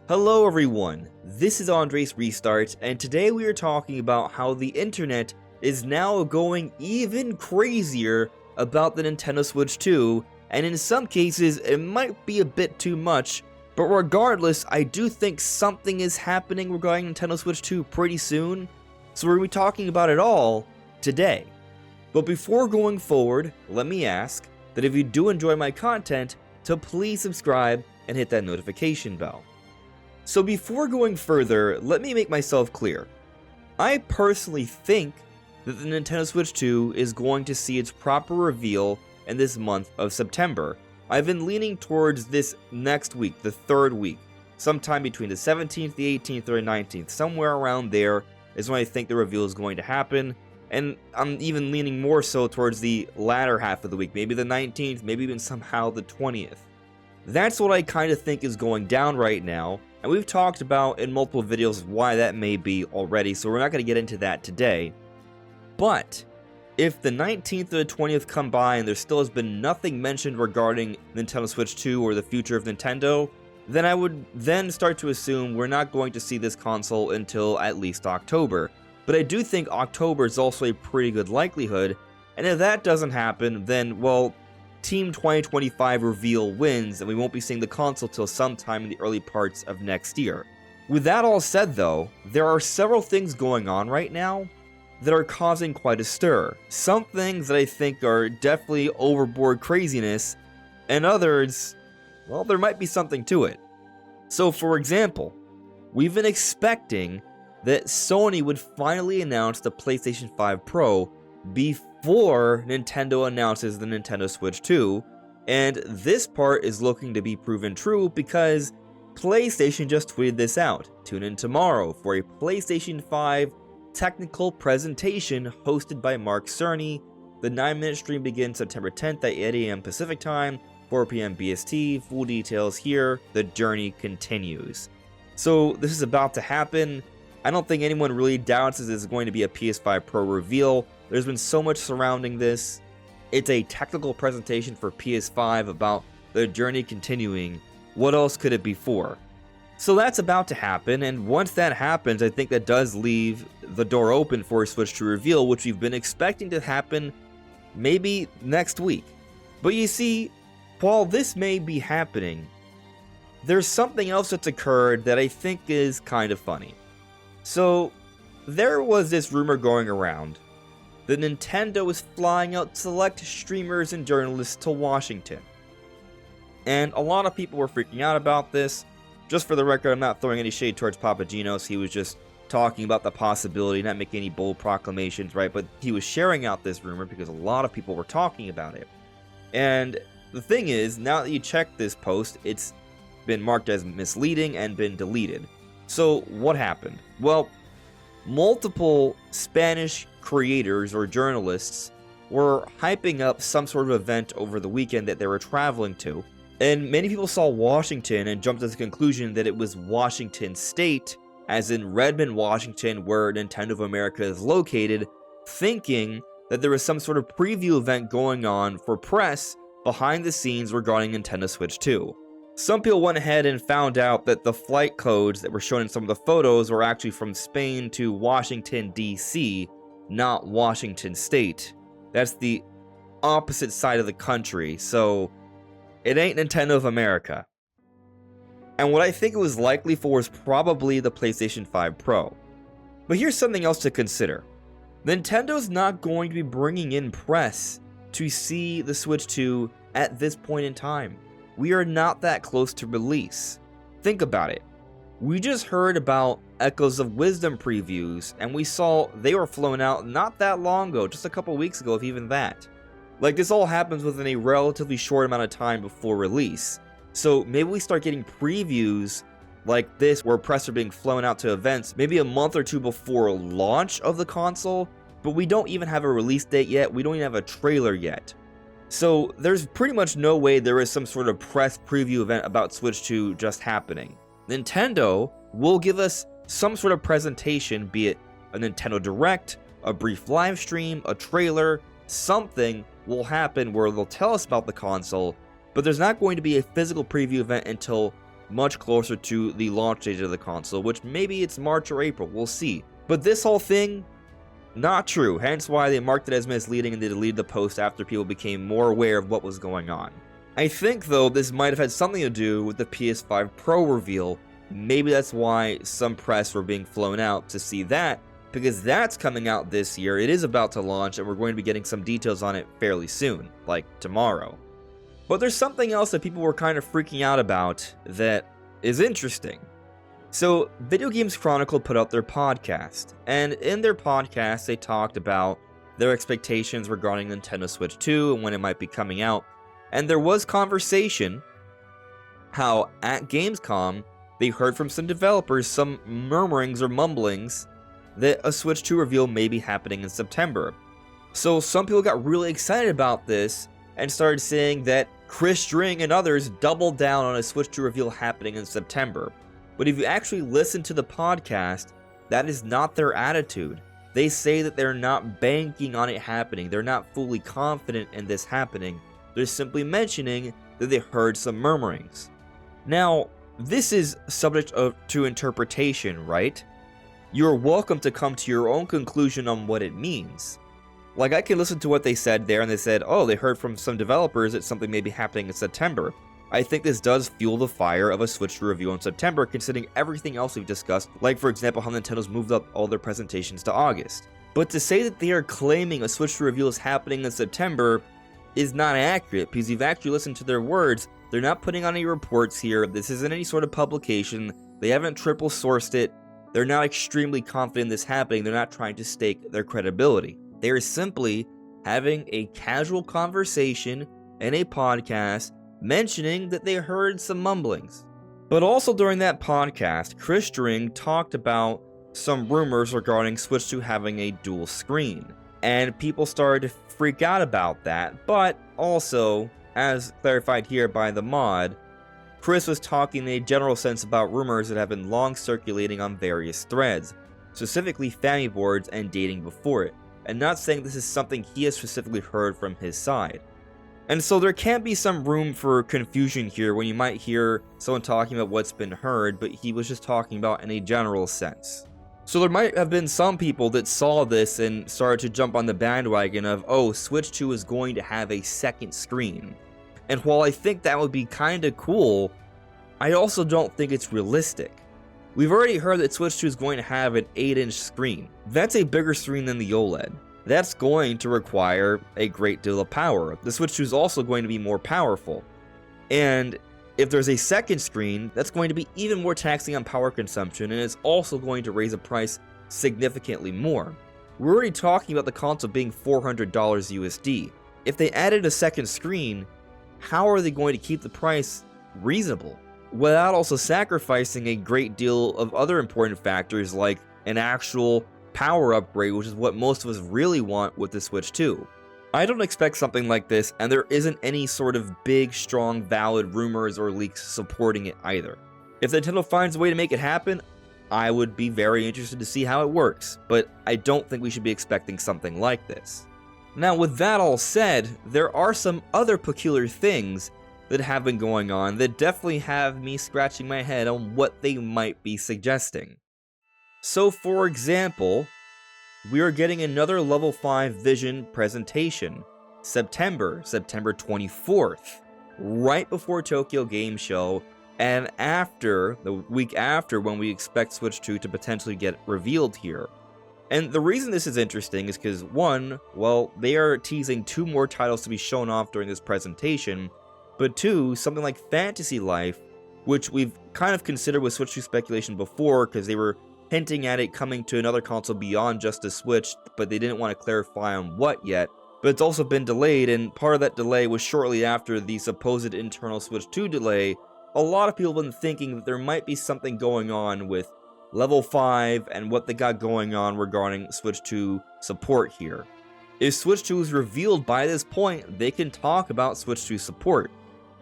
Hello everyone, this is AndresRestart, and today we are talking about how the internet is now going even crazier about the Nintendo Switch 2, and in some cases it might be a bit too much, but regardless, I do think something is happening regarding Nintendo Switch 2 pretty soon, so we're going to be talking about it all today. But before going forward, let me ask that if you do enjoy my content, to please subscribe and hit that notification bell. So before going further, let me make myself clear. I personally think that the Nintendo Switch 2 is going to see its proper reveal in this month of September. I've been leaning towards this next week, the third week, sometime between the 17th, the 18th, or the 19th. Somewhere around there is when I think the reveal is going to happen, and I'm even leaning more so towards the latter half of the week, maybe the 19th, maybe even somehow the 20th. That's what I kind of think is going down right now. And we've talked about in multiple videos why that may be already, so we're not going to get into that today. But if the 19th or the 20th come by and there still has been nothing mentioned regarding Nintendo Switch 2 or the future of Nintendo, then I would then start to assume we're not going to see this console until at least October. But I do think October is also a pretty good likelihood, and if that doesn't happen, then, well, Team 2025 reveal wins, and we won't be seeing the console till sometime in the early parts of next year. With that all said though, there are several things going on right now that are causing quite a stir. Some things that I think are definitely overboard craziness, and others, well, there might be something to it. So for example, we've been expecting that Sony would finally announce the PlayStation 5 Pro before Nintendo announces the Nintendo Switch 2, and this part is looking to be proven true because PlayStation just tweeted this out. Tune in tomorrow for a PlayStation 5 technical presentation hosted by Mark Cerny. The 9-minute stream begins September 10th at 8 AM Pacific Time, 4 PM BST. Full details here. The journey continues. So this is about to happen. I don't think anyone really doubts this is going to be a PS5 Pro reveal. There's been so much surrounding this. It's a technical presentation for PS5 about the journey continuing. What else could it be for? So that's about to happen, and once that happens, I think that does leave the door open for a Switch 2 reveal, which we've been expecting to happen maybe next week. But you see, while this may be happening, there's something else that's occurred that I think is kind of funny. So, there was this rumor going around that Nintendo is flying out select streamers and journalists to Washington. And a lot of people were freaking out about this. Just for the record, I'm not throwing any shade towards Papagenos. He was just talking about the possibility, not making any bold proclamations, right? But he was sharing out this rumor because a lot of people were talking about it. And the thing is, now that you check this post, it's been marked as misleading and been deleted. So what happened? Well, multiple Spanish creators or journalists were hyping up some sort of event over the weekend that they were traveling to. And many people saw Washington and jumped to the conclusion that it was Washington State, as in Redmond, Washington, where Nintendo of America is located, thinking that there was some sort of preview event going on for press behind the scenes regarding Nintendo Switch 2. Some people went ahead and found out that the flight codes that were shown in some of the photos were actually from Spain to Washington, D.C., not Washington State. That's the opposite side of the country, so it ain't Nintendo of America. And what I think it was likely for is probably the PlayStation 5 Pro. But here's something else to consider. Nintendo's not going to be bringing in press to see the Switch 2 at this point in time. We are not that close to release. Think about it. We just heard about Echoes of Wisdom previews, and we saw they were flown out not that long ago, just a couple weeks ago, if even that. Like, this all happens within a relatively short amount of time before release. So maybe we start getting previews like this, where press are being flown out to events, maybe a month or two before launch of the console, but we don't even have a release date yet, we don't even have a trailer yet. So there's pretty much no way there is some sort of press preview event about Switch 2 just happening. Nintendo will give us some sort of presentation, be it a Nintendo Direct, a brief live stream, a trailer, something will happen where they'll tell us about the console, but there's not going to be a physical preview event until much closer to the launch date of the console, which maybe it's March or April, we'll see. But this whole thing, not true, hence why they marked it as misleading and they deleted the post after people became more aware of what was going on. I think, though, this might have had something to do with the PS5 Pro reveal. Maybe that's why some press were being flown out to see that, because that's coming out this year. It is about to launch, and we're going to be getting some details on it fairly soon, like tomorrow. But there's something else that people were kind of freaking out about that is interesting. So, Video Games Chronicle put out their podcast, and in their podcast they talked about their expectations regarding Nintendo Switch 2 and when it might be coming out. And there was conversation how at Gamescom they heard from some developers some murmurings or mumblings that a Switch 2 reveal may be happening in September. So some people got really excited about this and started saying that Chris String and others doubled down on a Switch 2 reveal happening in September. But if you actually listen to the podcast, that is not their attitude. They say that they're not banking on it happening. They're not fully confident in this happening. They're simply mentioning that they heard some murmurings. Now, this is subject to interpretation, right? You're welcome to come to your own conclusion on what it means. Like, I can listen to what they said there, and they said, oh, they heard from some developers that something may be happening in September. I think this does fuel the fire of a Switch 2 review in September, considering everything else we've discussed, like, for example, how Nintendo's moved up all their presentations to August. But to say that they are claiming a Switch 2 reveal is happening in September is not accurate, because you've actually listened to their words. They're not putting on any reports here. This isn't any sort of publication. They haven't triple sourced it. They're not extremely confident in this happening. They're not trying to stake their credibility. They are simply having a casual conversation in a podcast mentioning that they heard some mumblings. But also during that podcast, Chris String talked about some rumors regarding Switch 2 having a dual screen. And people started to freak out about that, but also, as clarified here by the mod, Chris was talking in a general sense about rumors that have been long circulating on various threads, specifically Family boards and dating before it, and not saying this is something he has specifically heard from his side. And so there can be some room for confusion here when you might hear someone talking about what's been heard, but he was just talking about in a general sense. So there might have been some people that saw this and started to jump on the bandwagon of, oh, Switch 2 is going to have a second screen. And while I think that would be kinda cool, I also don't think it's realistic. We've already heard that Switch 2 is going to have an 8-inch screen. That's a bigger screen than the OLED. That's going to require a great deal of power. The Switch 2 is also going to be more powerful. And if there's a second screen, that's going to be even more taxing on power consumption, and it's also going to raise the price significantly more. We're already talking about the console being $400 USD. If they added a second screen, how are they going to keep the price reasonable without also sacrificing a great deal of other important factors like an actual power upgrade, which is what most of us really want with the Switch 2. I don't expect something like this, and there isn't any sort of big, strong, valid rumors or leaks supporting it either. If Nintendo finds a way to make it happen, I would be very interested to see how it works, but I don't think we should be expecting something like this. Now, with that all said, there are some other peculiar things that have been going on that definitely have me scratching my head on what they might be suggesting. So, for example, we are getting another Level 5 Vision presentation, September 24th, right before Tokyo Game Show, and after, the week after when we expect Switch 2 to potentially get revealed here. And the reason this is interesting is because, one, well, they are teasing 2 more titles to be shown off during this presentation, but 2, something like Fantasy Life, which we've kind of considered with Switch 2 speculation before, because they were hinting at it coming to another console beyond just the Switch, but they didn't want to clarify on what yet. But it's also been delayed, and part of that delay was shortly after the supposed internal Switch 2 delay. A lot of people have been thinking that there might be something going on with Level 5 and what they got going on regarding Switch 2 support here. If Switch 2 is revealed by this point, they can talk about Switch 2 support.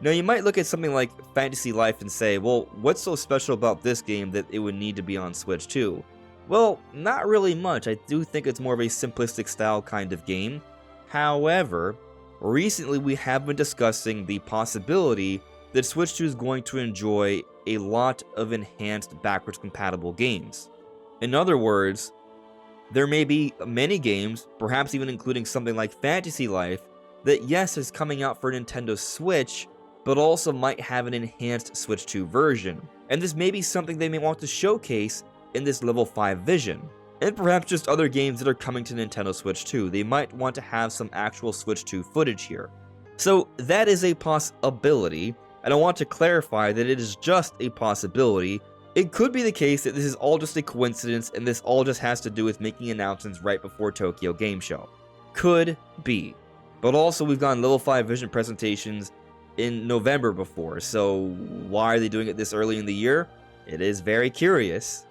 Now, you might look at something like Fantasy Life and say, well, what's so special about this game that it would need to be on Switch 2? Well, not really much. I do think it's more of a simplistic style kind of game. However, recently we have been discussing the possibility that Switch 2 is going to enjoy a lot of enhanced backwards compatible games. In other words, there may be many games, perhaps even including something like Fantasy Life, that yes is coming out for Nintendo Switch, but also might have an enhanced Switch 2 version. And this may be something they may want to showcase in this Level 5 vision. And perhaps just other games that are coming to Nintendo Switch 2. They might want to have some actual Switch 2 footage here. So that is a possibility, and I want to clarify that it is just a possibility. It could be the case that this is all just a coincidence and this all just has to do with making announcements right before Tokyo Game Show. Could be. But also we've gotten Level 5 Vision presentations in November before, so why are they doing it this early in the year? It is very curious.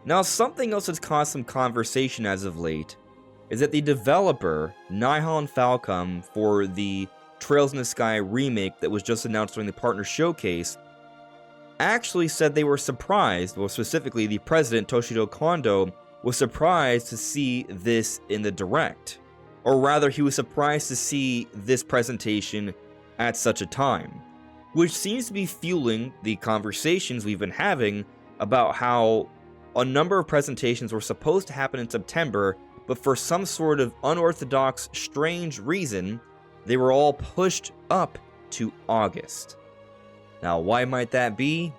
Now, something else that's caused some conversation as of late is that the developer, Nihal and Falcom, for the Trails in the Sky remake that was just announced during the partner showcase, actually said they were surprised, well, specifically the president, Toshiro Kondo, was surprised to see this in the Direct. Or rather, he was surprised to see this presentation at such a time, which seems to be fueling the conversations we've been having about how a number of presentations were supposed to happen in September, but for some sort of unorthodox, strange reason, they were all pushed up to August. Now, why might that be?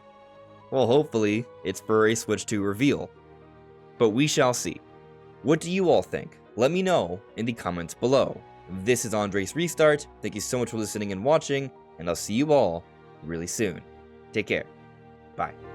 Well, hopefully, it's for a Switch 2 reveal. But we shall see. What do you all think? Let me know in the comments below. This is AndresRestart. Thank you so much for listening and watching, and I'll see you all really soon. Take care. Bye.